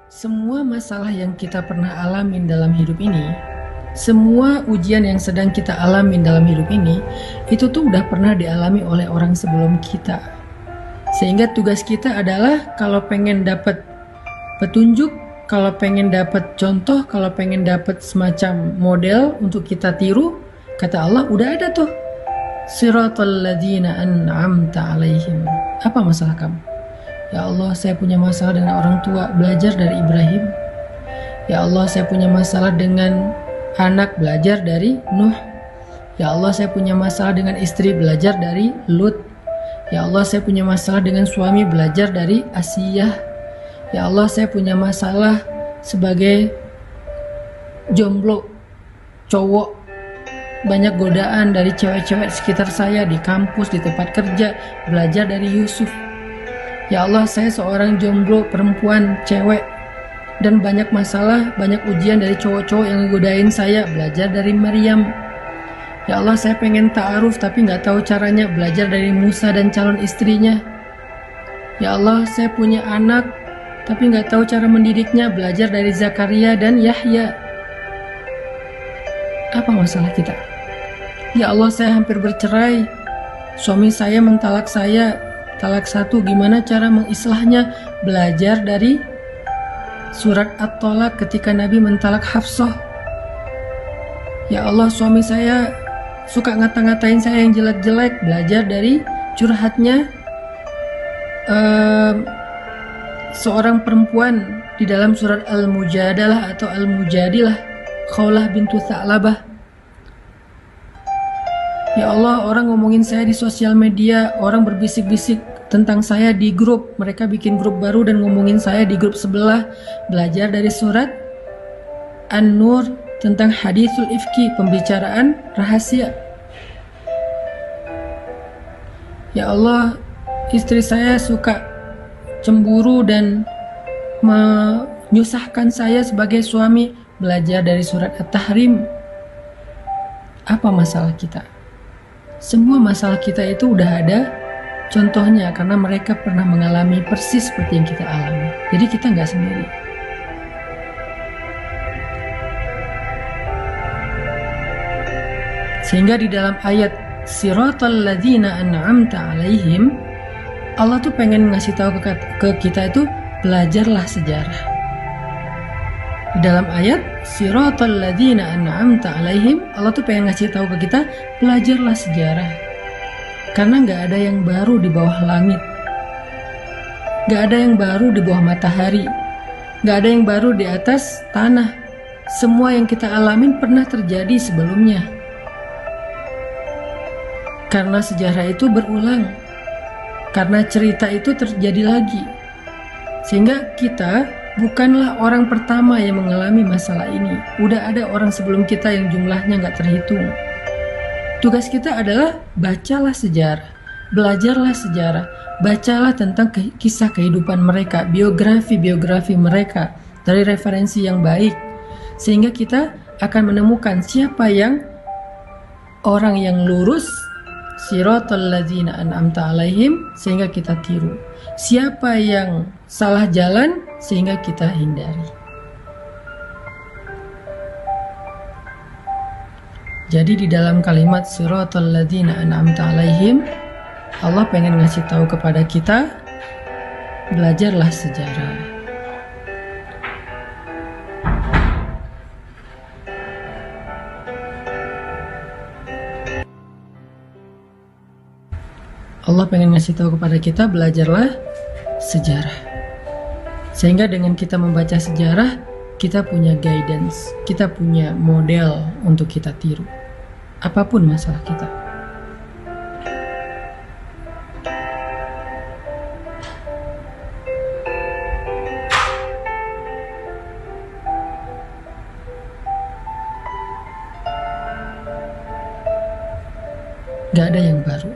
Semua masalah yang kita pernah alamin dalam hidup ini, semua ujian yang sedang kita alamin dalam hidup ini, itu tuh udah pernah dialami oleh orang sebelum kita. Sehingga tugas kita adalah kalau pengen dapat petunjuk, kalau pengen dapat contoh, kalau pengen dapat semacam model untuk kita tiru, kata Allah udah ada tuh. Siratal ladzina an'amta alaihim. Apa masalah kamu? Ya Allah, saya punya masalah dengan orang tua, belajar dari Ibrahim. Ya Allah, saya punya masalah dengan anak, belajar dari Nuh. Ya Allah, saya punya masalah dengan istri, belajar dari Lut. Ya Allah, saya punya masalah dengan suami, belajar dari Asiyah. Ya Allah, saya punya masalah sebagai jomblo, cowok, banyak godaan dari cewek-cewek sekitar saya di kampus, di tempat kerja, belajar dari Yusuf. Ya Allah, saya seorang jomblo perempuan cewek dan banyak masalah, banyak ujian dari cowok-cowok yang ngegodain saya, belajar dari Maryam. Ya Allah, saya pengen ta'aruf tapi nggak tahu caranya, belajar dari Musa dan calon istrinya. Ya Allah, saya punya anak tapi nggak tahu cara mendidiknya, belajar dari Zakaria dan Yahya. Apa masalah kita? Ya Allah, saya hampir bercerai, suami saya mentalak saya, talak satu, gimana cara mengislahnya? Belajar dari surat At-Tolak ketika Nabi mentalak Hafsah. Ya Allah, suami saya suka ngata-ngatain saya yang jelek-jelek, belajar dari curhatnya seorang perempuan di dalam surat Al-Mujadalah atau Al-Mujadilah, Khawlah bintu Tha'labah. Ya Allah, orang ngomongin saya di sosial media, orang berbisik-bisik tentang saya di grup, mereka bikin grup baru dan ngomongin saya di grup sebelah, belajar dari surat An-Nur tentang haditsul ifki, pembicaraan rahasia. Ya Allah, istri saya suka cemburu dan menyusahkan saya sebagai suami, belajar dari surat At-Tahrim. Apa masalah kita? Semua masalah kita itu udah ada contohnya karena mereka pernah mengalami persis seperti yang kita alami. Jadi kita nggak sendiri. Sehingga di dalam ayat Siratal ladzina an'amta alaihim, Allah tuh pengen ngasih tahu ke kita itu belajarlah sejarah. Di dalam ayat Siratal ladzina an'amta alaihim, Allah tuh pengen ngasih tahu ke kita belajarlah sejarah. Karena nggak ada yang baru di bawah langit, nggak ada yang baru di bawah matahari, nggak ada yang baru di atas tanah. Semua yang kita alamin pernah terjadi sebelumnya. Karena sejarah itu berulang, karena cerita itu terjadi lagi, sehingga kita bukanlah orang pertama yang mengalami masalah ini. Udah ada orang sebelum kita yang jumlahnya nggak terhitung. Tugas kita adalah bacalah sejarah, belajarlah sejarah, bacalah tentang kisah kehidupan mereka, biografi mereka dari referensi yang baik, sehingga kita akan menemukan siapa yang orang yang lurus, Siratal ladzina an'amta alaihim, sehingga kita tiru. Siapa yang salah jalan, sehingga kita hindari. Jadi di dalam kalimat Siratal ladzina an'amta alaihim, Allah pengen ngasih tahu kepada kita, belajarlah sejarah. Allah pengen ngasih tahu kepada kita, belajarlah sejarah. Sehingga dengan kita membaca sejarah, kita punya guidance, kita punya model untuk kita tiru. Apapun masalah kita. Gak ada yang baru.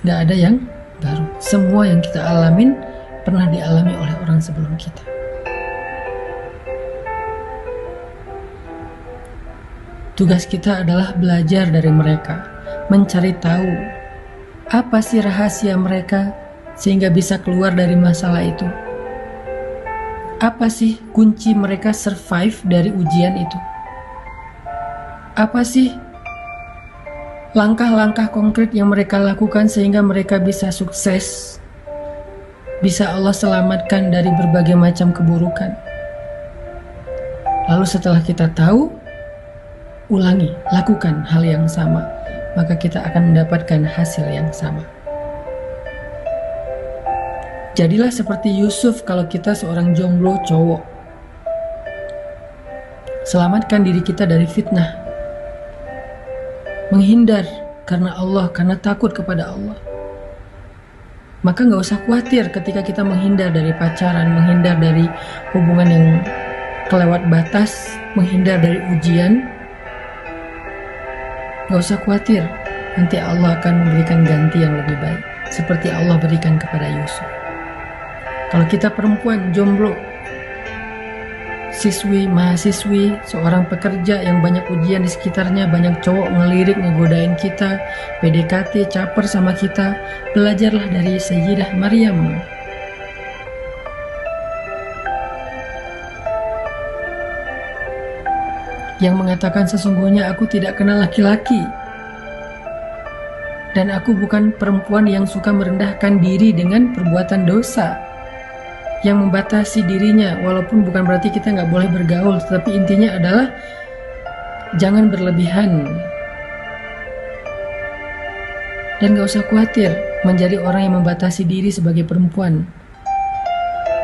Gak ada yang baru. Semua yang kita alamin pernah dialami oleh orang sebelum kita. Tugas kita adalah belajar dari mereka, mencari tahu apa sih rahasia mereka, sehingga bisa keluar dari masalah itu? Apa sih kunci mereka survive dari ujian itu? Apa sih langkah-langkah konkret yang mereka lakukan sehingga mereka bisa sukses, bisa Allah selamatkan dari berbagai macam keburukan? Lalu setelah kita tahu, ulangi, lakukan hal yang sama, maka kita akan mendapatkan hasil yang sama. Jadilah seperti Yusuf kalau kita seorang jomblo cowok. Selamatkan diri kita dari fitnah. Menghindar karena Allah, karena takut kepada Allah. Maka gak usah khawatir ketika kita menghindar dari pacaran, menghindar dari hubungan yang kelewat batas, menghindar dari ujian. Gak usah khawatir, nanti Allah akan memberikan ganti yang lebih baik, seperti Allah berikan kepada Yusuf. Kalau kita perempuan jomblo, siswi, mahasiswi, seorang pekerja yang banyak ujian di sekitarnya, banyak cowok ngelirik, ngegodain kita, PDKT, caper sama kita, belajarlah dari Sayyidah Maryam. Yang mengatakan sesungguhnya aku tidak kenal laki-laki. Dan aku bukan perempuan yang suka merendahkan diri dengan perbuatan dosa. Yang membatasi dirinya, walaupun bukan berarti kita nggak boleh bergaul, tetapi intinya adalah jangan berlebihan. Dan gak usah khawatir menjadi orang yang membatasi diri sebagai perempuan.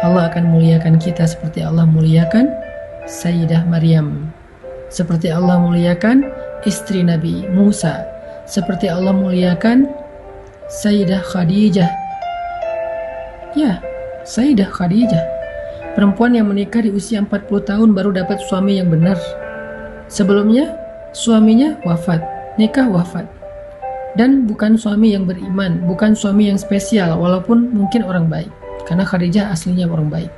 Allah akan muliakan kita seperti Allah muliakan Sayyidah Maryam, seperti Allah muliakan istri Nabi Musa, seperti Allah muliakan Sayyidah Khadijah. Ya, Sayyidah Khadijah, perempuan yang menikah di usia 40 tahun baru dapat suami yang benar. Sebelumnya, suaminya wafat, nikah wafat. Dan bukan suami yang beriman, bukan suami yang spesial, walaupun mungkin orang baik. Karena Khadijah aslinya orang baik.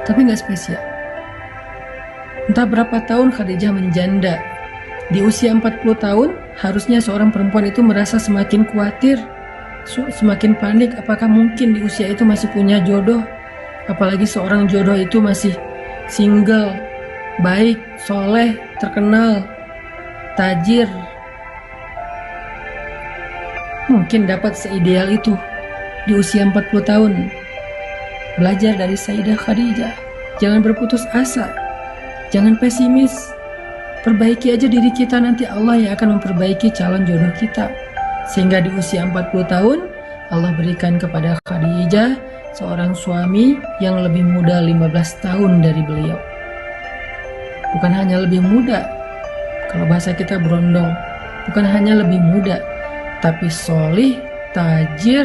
Tapi gak spesial. Entah berapa tahun Khadijah menjanda. Di usia 40 tahun, harusnya seorang perempuan itu merasa semakin khawatir, semakin panik, apakah mungkin di usia itu masih punya jodoh, apalagi seorang jodoh itu masih single, baik, soleh, terkenal, tajir, mungkin dapat seideal itu di usia 40 tahun. Belajar dari Sayyidah Khadijah, jangan berputus asa, jangan pesimis, perbaiki aja diri kita, nanti Allah yang akan memperbaiki calon jodoh kita. Sehingga di usia 40 tahun, Allah berikan kepada Khadijah seorang suami yang lebih muda 15 tahun dari beliau. Bukan hanya lebih muda, kalau bahasa kita berondong, bukan hanya lebih muda, tapi solih, tajir,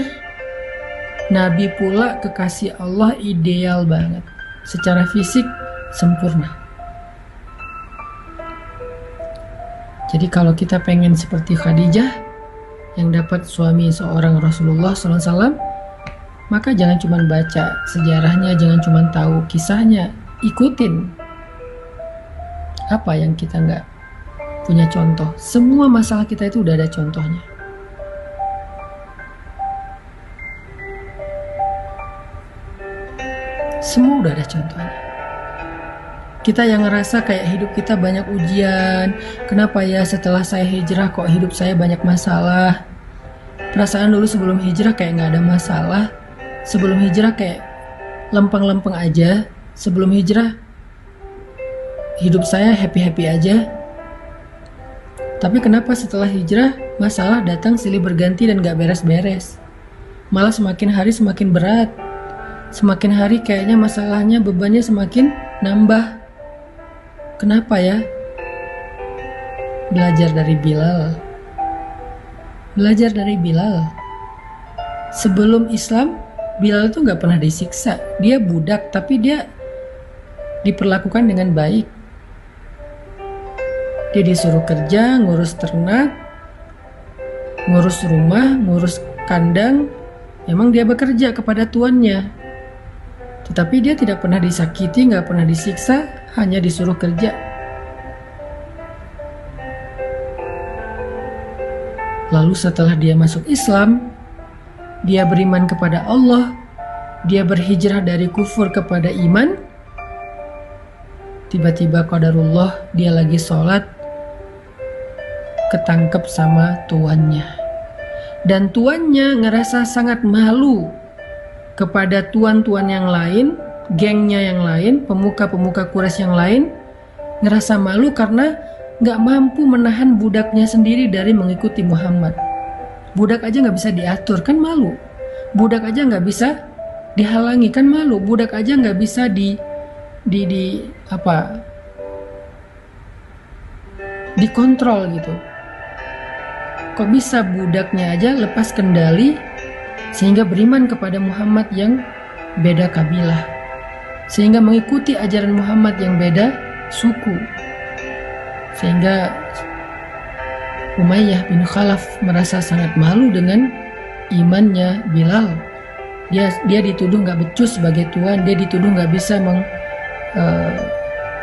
Nabi pula, kekasih Allah, ideal banget. Secara fisik, sempurna. Jadi kalau kita pengen seperti Khadijah, yang dapat suami seorang Rasulullah SAW, maka jangan cuma baca sejarahnya, jangan cuma tahu kisahnya, ikutin. Apa yang kita nggak punya contoh? Semua masalah kita itu udah ada contohnya. Semua udah ada contohnya. Kita yang ngerasa kayak hidup kita banyak ujian, kenapa ya setelah saya hijrah kok hidup saya banyak masalah? Perasaan dulu sebelum hijrah kayak nggak ada masalah, sebelum hijrah kayak lempeng-lempeng aja, sebelum hijrah hidup saya happy-happy aja. Tapi kenapa setelah hijrah masalah datang silih berganti dan nggak beres-beres? Malah semakin hari semakin berat, semakin hari kayaknya masalahnya, bebannya semakin nambah. Kenapa ya? Belajar dari Bilal. Belajar dari Bilal. Sebelum Islam, Bilal itu gak pernah disiksa. Dia budak, tapi dia diperlakukan dengan baik. Dia disuruh kerja, ngurus ternak, ngurus rumah, ngurus kandang. Memang dia bekerja kepada tuannya. Tetapi dia tidak pernah disakiti, gak pernah disiksa, hanya disuruh kerja. Lalu setelah dia masuk Islam, dia beriman kepada Allah, dia berhijrah dari kufur kepada iman, tiba-tiba qadarullah dia lagi sholat, ketangkep sama tuannya. Dan tuannya ngerasa sangat malu kepada tuan-tuan yang lain, gengnya yang lain, pemuka-pemuka Quraisy yang lain, ngerasa malu karena gak mampu menahan budaknya sendiri dari mengikuti Muhammad. Budak aja gak bisa diatur, kan malu. Budak aja gak bisa dihalangi, kan malu. Budak aja gak bisa dikontrol gitu. Kok bisa budaknya aja lepas kendali sehingga beriman kepada Muhammad yang beda kabilah, sehingga mengikuti ajaran Muhammad yang beda suku, sehingga Umayyah bin Khalaf merasa sangat malu dengan imannya Bilal. Dia dituduh gak becus sebagai tuan, dia dituduh gak bisa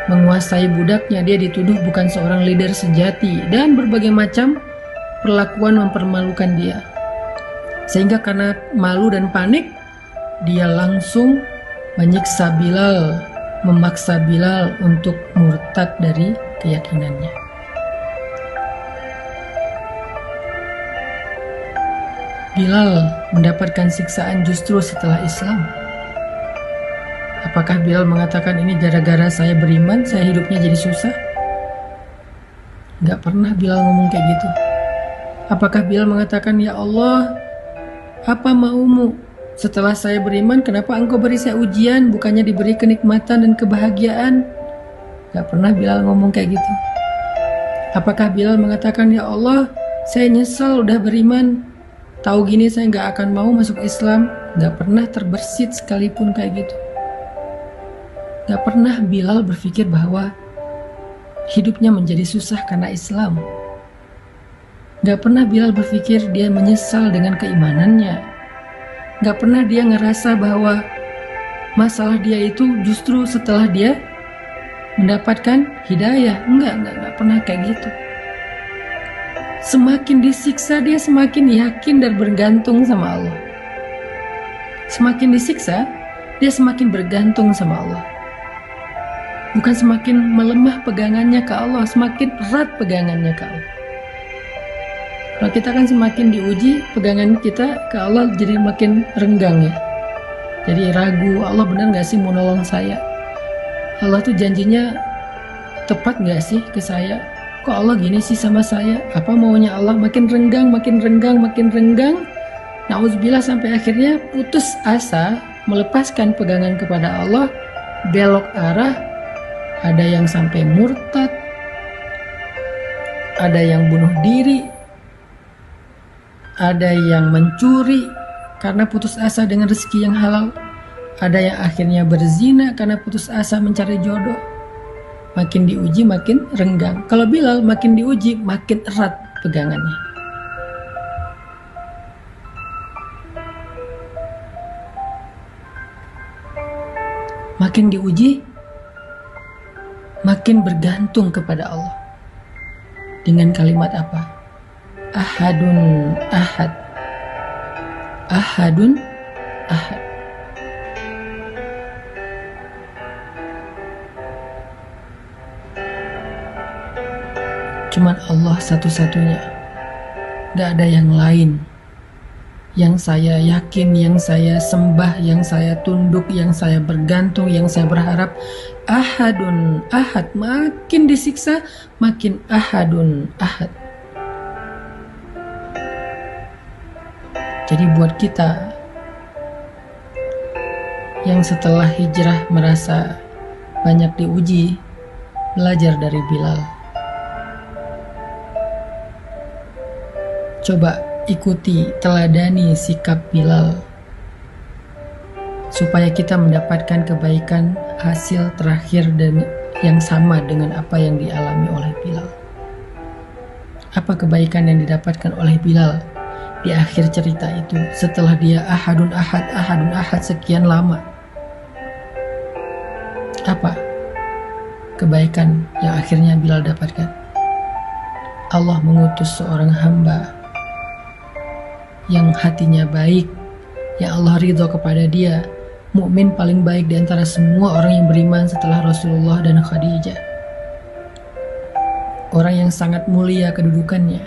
menguasai budaknya, dia dituduh bukan seorang leader sejati, dan berbagai macam perlakuan mempermalukan dia. Sehingga karena malu dan panik, dia langsung menyiksa Bilal, memaksa Bilal untuk murtad dari keyakinannya. Bilal mendapatkan siksaan justru setelah Islam. Apakah Bilal mengatakan ini gara-gara saya beriman, saya hidupnya jadi susah? Gak pernah Bilal ngomong kayak gitu. Apakah Bilal mengatakan, ya Allah, apa maumu? Setelah saya beriman, kenapa engkau beri saya ujian, bukannya diberi kenikmatan dan kebahagiaan? Gak pernah Bilal ngomong kayak gitu. Apakah Bilal mengatakan, ya Allah, saya nyesal udah beriman, tahu gini saya gak akan mau masuk Islam? Gak pernah terbersit sekalipun kayak gitu. Gak pernah Bilal berpikir bahwa hidupnya menjadi susah karena Islam. Gak pernah Bilal berpikir dia menyesal dengan keimanannya. Gak pernah dia ngerasa bahwa masalah dia itu justru setelah dia mendapatkan hidayah. Enggak pernah kayak gitu. Semakin disiksa dia semakin yakin dan bergantung sama Allah. Semakin disiksa dia semakin bergantung sama Allah. Bukan semakin melemah pegangannya ke Allah, semakin erat pegangannya ke Allah. Kalau kita kan semakin diuji, pegangan kita ke Allah jadi makin renggang ya. Jadi ragu, Allah benar gak sih mau nolong saya? Allah tuh janjinya tepat gak sih ke saya? Kok Allah gini sih sama saya? Apa maunya Allah? Makin renggang, makin renggang, makin renggang. Nauzubillah sampai akhirnya putus asa, melepaskan pegangan kepada Allah, belok arah. Ada yang sampai murtad, ada yang bunuh diri, ada yang mencuri karena putus asa dengan rezeki yang halal, ada yang akhirnya berzina karena putus asa mencari jodoh. Makin diuji makin renggang. Kalau Bilal makin diuji makin erat pegangannya. Makin diuji makin bergantung kepada Allah. Dengan kalimat apa? Ahadun ahad. Ahadun ahad. Cuman Allah satu-satunya, gak ada yang lain yang saya yakin, yang saya sembah, yang saya tunduk, yang saya bergantung, yang saya berharap. Ahadun ahad. Makin disiksa makin ahadun ahad. Jadi buat kita yang setelah hijrah merasa banyak diuji, belajar dari Bilal. Coba ikuti, teladani sikap Bilal supaya kita mendapatkan kebaikan hasil terakhir dan yang sama dengan apa yang dialami oleh Bilal. Apa kebaikan yang didapatkan oleh Bilal di akhir cerita itu setelah dia ahadun ahad sekian lama? Apa kebaikan yang akhirnya Bilal dapatkan? Allah mengutus seorang hamba yang hatinya baik, yang Allah ridho kepada dia, mukmin paling baik di antara semua orang yang beriman setelah Rasulullah dan Khadijah. Orang yang sangat mulia kedudukannya.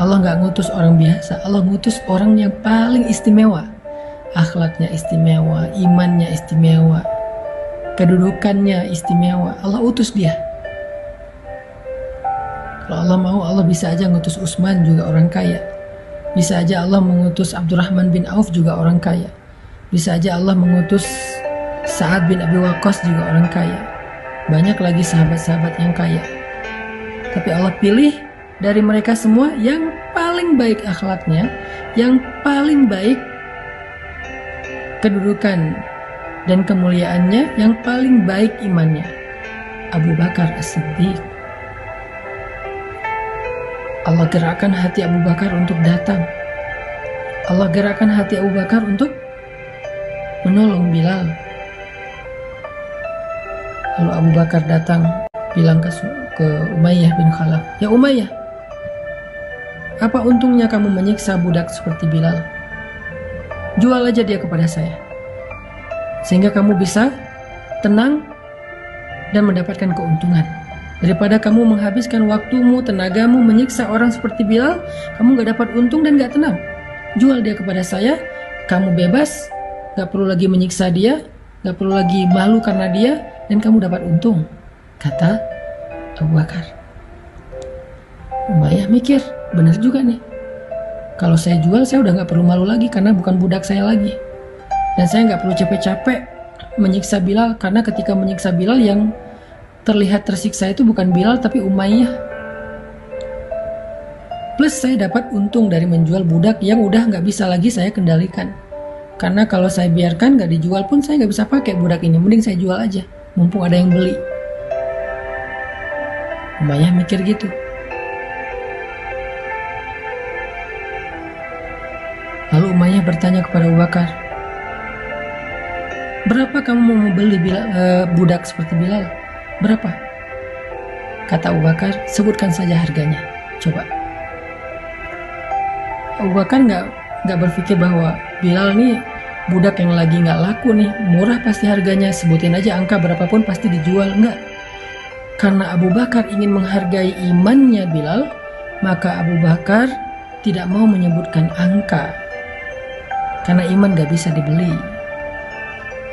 Allah nggak ngutus orang biasa, Allah ngutus orang yang paling istimewa. Akhlaknya istimewa, imannya istimewa, kedudukannya istimewa. Allah utus dia. Kalau Allah mau, Allah bisa aja ngutus Utsman, juga orang kaya. Bisa aja Allah mengutus Abdurrahman bin Auf, juga orang kaya. Bisa aja Allah mengutus Sa'ad bin Abi Waqqas, juga orang kaya. Banyak lagi sahabat-sahabat yang kaya. Tapi Allah pilih dari mereka semua yang paling baik akhlaknya, yang paling baik kedudukan dan kemuliaannya, yang paling baik imannya, Abu Bakar As-Siddiq. Allah gerakkan hati Abu Bakar untuk datang. Allah gerakkan hati Abu Bakar untuk menolong Bilal. Lalu Abu Bakar datang, bilang ke Umayyah bin Khalaf, "Ya Umayyah, apa untungnya kamu menyiksa budak seperti Bilal? Jual aja dia kepada saya, sehingga kamu bisa tenang dan mendapatkan keuntungan. Daripada kamu menghabiskan waktumu, tenagamu menyiksa orang seperti Bilal, kamu gak dapat untung dan gak tenang. Jual dia kepada saya, kamu bebas, gak perlu lagi menyiksa dia, gak perlu lagi malu karena dia, dan kamu dapat untung," kata Abu Bakar. Umayyah mikir, bener juga nih. Kalau saya jual, saya udah gak perlu malu lagi karena bukan budak saya lagi. Dan saya gak perlu capek-capek menyiksa Bilal, karena ketika menyiksa Bilal yang terlihat tersiksa itu bukan Bilal tapi Umayyah. Plus saya dapat untung dari menjual budak yang udah gak bisa lagi saya kendalikan. Karena kalau saya biarkan gak dijual pun saya gak bisa pakai budak ini, mending saya jual aja, mumpung ada yang beli. Umayyah mikir gitu. Lalu Umayyah bertanya kepada Abu Bakar, "Berapa kamu mau membeli budak seperti Bilal? Berapa?" Kata Abu Bakar, "Sebutkan saja harganya, coba." Abu Bakar nggak berpikir bahwa Bilal nih budak yang lagi nggak laku nih, murah pasti harganya, sebutin aja angka berapapun pasti dijual. Enggak. Karena Abu Bakar ingin menghargai imannya Bilal, maka Abu Bakar tidak mau menyebutkan angka. Karena iman gak bisa dibeli.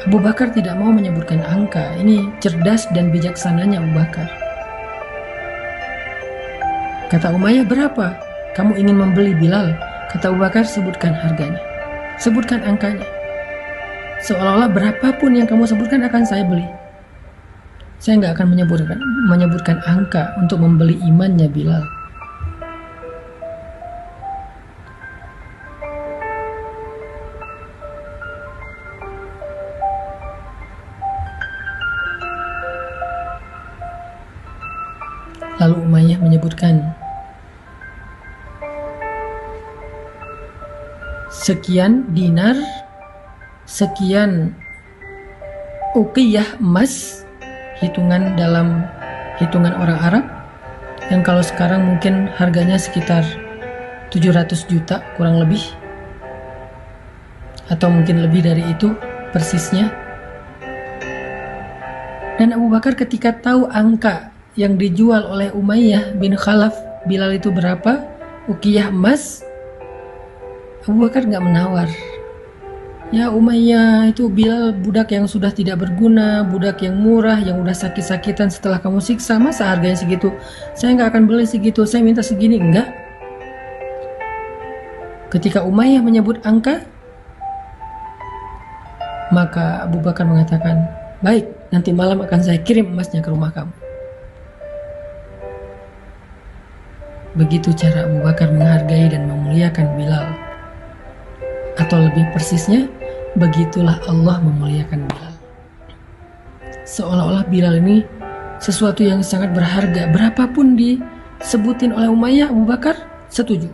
Abu Bakar tidak mau menyebutkan angka. Ini cerdas dan bijaksananya Abu Bakar. Kata Umayyah, "Berapa kamu ingin membeli Bilal?" Kata Abu Bakar, "Sebutkan harganya. Sebutkan angkanya. Seolah-olah berapapun yang kamu sebutkan akan saya beli. Saya nggak akan menyebutkan angka untuk membeli imannya Bilal." Lalu Umayyah menyebutkan sekian dinar, sekian uqiyah emas, hitungan dalam hitungan orang Arab, yang kalau sekarang mungkin harganya sekitar 700 juta kurang lebih, atau mungkin lebih dari itu persisnya. Dan Abu Bakar ketika tahu angka yang dijual oleh Umayyah bin Khalaf Bilal itu berapa, uqiyah emas, Abu Bakar nggak menawar. "Ya Umayyah, itu Bilal budak yang sudah tidak berguna, budak yang murah, yang udah sakit-sakitan setelah kamu siksa, masa harganya segitu? Saya nggak akan beli segitu, saya minta segini." Enggak. Ketika Umayyah menyebut angka, maka Abu Bakar mengatakan, "Baik, nanti malam akan saya kirim emasnya ke rumah kamu." Begitu cara Abu Bakar menghargai dan memuliakan Bilal. Atau lebih persisnya, begitulah Allah memuliakan Bilal. Seolah-olah Bilal ini sesuatu yang sangat berharga. Berapapun disebutin oleh Umayyah, Abu Bakar setuju.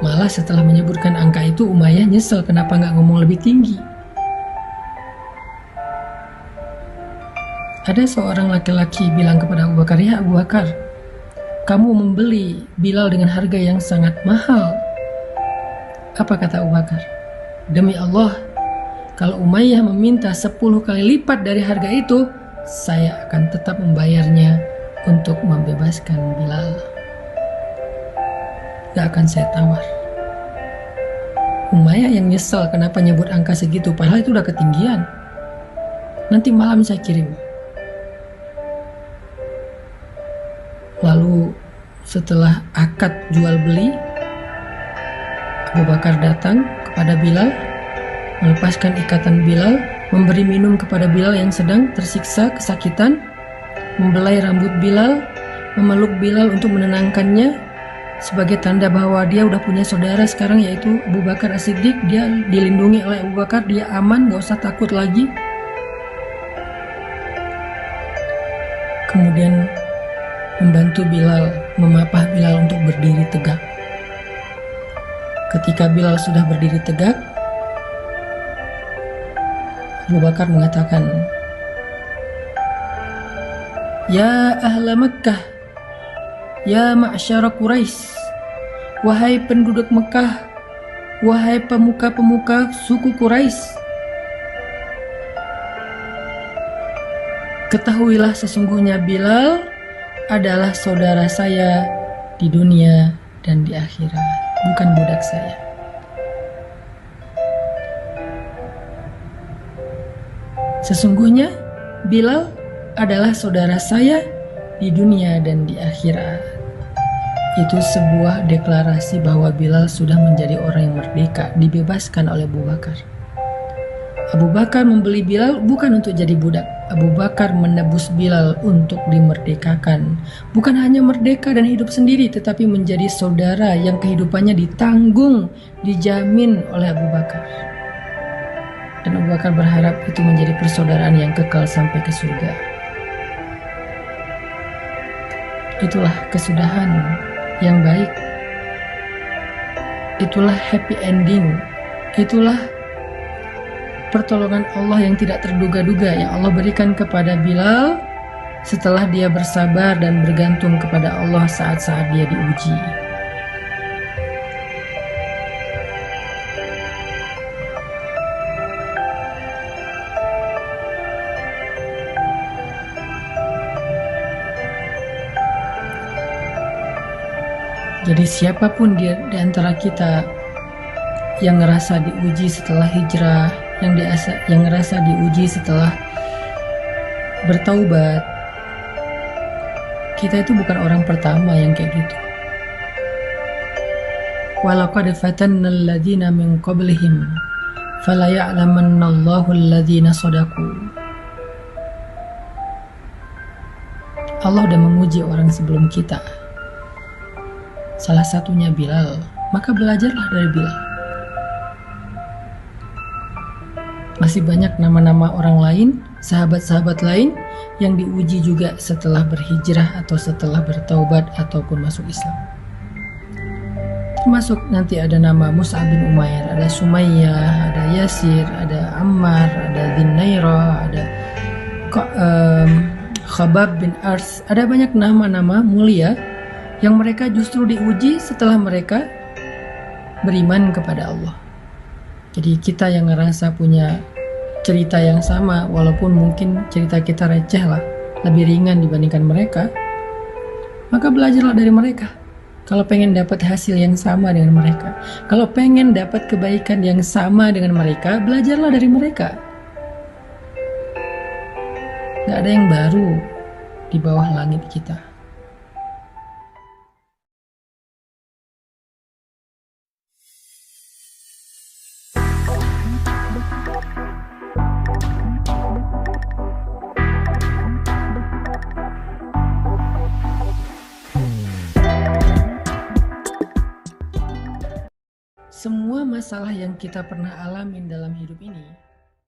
Malah setelah menyebutkan angka itu, Umayyah nyesel kenapa nggak ngomong lebih tinggi. Ada seorang laki-laki bilang kepada Abu Bakar, "Ya Abu Bakar, kamu membeli Bilal dengan harga yang sangat mahal. Apa kata Abu Bakar? Demi Allah, kalau Umayyah meminta 10 kali lipat dari harga itu, saya akan tetap membayarnya untuk membebaskan Bilal. Gak akan saya tawar. Umayyah yang nyesel kenapa nyebut angka segitu, padahal itu udah ketinggian. Nanti malam saya kirim. Lalu setelah akad jual beli, Abu Bakar datang kepada Bilal, melepaskan ikatan Bilal, memberi minum kepada Bilal yang sedang tersiksa kesakitan, membelai rambut Bilal, memeluk Bilal untuk menenangkannya, sebagai tanda bahwa dia udah punya saudara sekarang, yaitu Abu Bakar As-Siddiq. Dia dilindungi oleh Abu Bakar, dia aman, gak usah takut lagi. Kemudian membantu Bilal, memapah Bilal untuk berdiri tegak. Ketika Bilal sudah berdiri tegak, Abu Bakar mengatakan, "Ya ahla Makkah, ya ma'syara Quraisy, wahai penduduk Mekah, wahai pemuka-pemuka suku Quraisy, ketahuilah sesungguhnya Bilal adalah saudara saya di dunia dan di akhirat, bukan budak saya." Sesungguhnya Bilal adalah saudara saya di dunia dan di akhirat. Itu sebuah deklarasi bahwa Bilal sudah menjadi orang yang merdeka, dibebaskan oleh Abu Bakar. Abu Bakar membeli Bilal bukan untuk jadi budak. Abu Bakar menebus Bilal untuk dimerdekakan. Bukan hanya merdeka dan hidup sendiri, tetapi menjadi saudara yang kehidupannya ditanggung, dijamin oleh Abu Bakar. Dan Abu Bakar berharap itu menjadi persaudaraan yang kekal sampai ke surga. Itulah kesudahan yang baik. Itulah happy ending. Itulah pertolongan Allah yang tidak terduga-duga yang Allah berikan kepada Bilal setelah dia bersabar dan bergantung kepada Allah saat-saat dia diuji. Jadi siapapun di antara kita yang ngerasa diuji setelah hijrah, yang ngerasa diuji setelah bertaubat, kita itu bukan orang pertama yang kayak gitu. Walaqad fatanna alladhina min qablihim fala ya'lamanna Allahu alladhina shadaqu. Allah udah menguji orang sebelum kita. Salah satunya Bilal, maka belajarlah dari Bilal. Masih banyak nama-nama orang lain, sahabat-sahabat lain yang diuji juga setelah berhijrah atau setelah bertaubat ataupun masuk Islam. Termasuk nanti ada nama Mus'ab bin Umair, ada Sumayyah, ada Yasir, ada Ammar, ada Dinaira, ada Khabab bin Ars. Ada banyak nama-nama mulia yang mereka justru diuji setelah mereka beriman kepada Allah. Jadi kita yang ngerasa punya cerita yang sama, walaupun mungkin cerita kita receh lah, lebih ringan dibandingkan mereka, maka belajarlah dari mereka. Kalau pengen dapat hasil yang sama dengan mereka, kalau pengen dapat kebaikan yang sama dengan mereka, belajarlah dari mereka. Gak ada yang baru di bawah langit kita. Semua masalah yang kita pernah alamin dalam hidup ini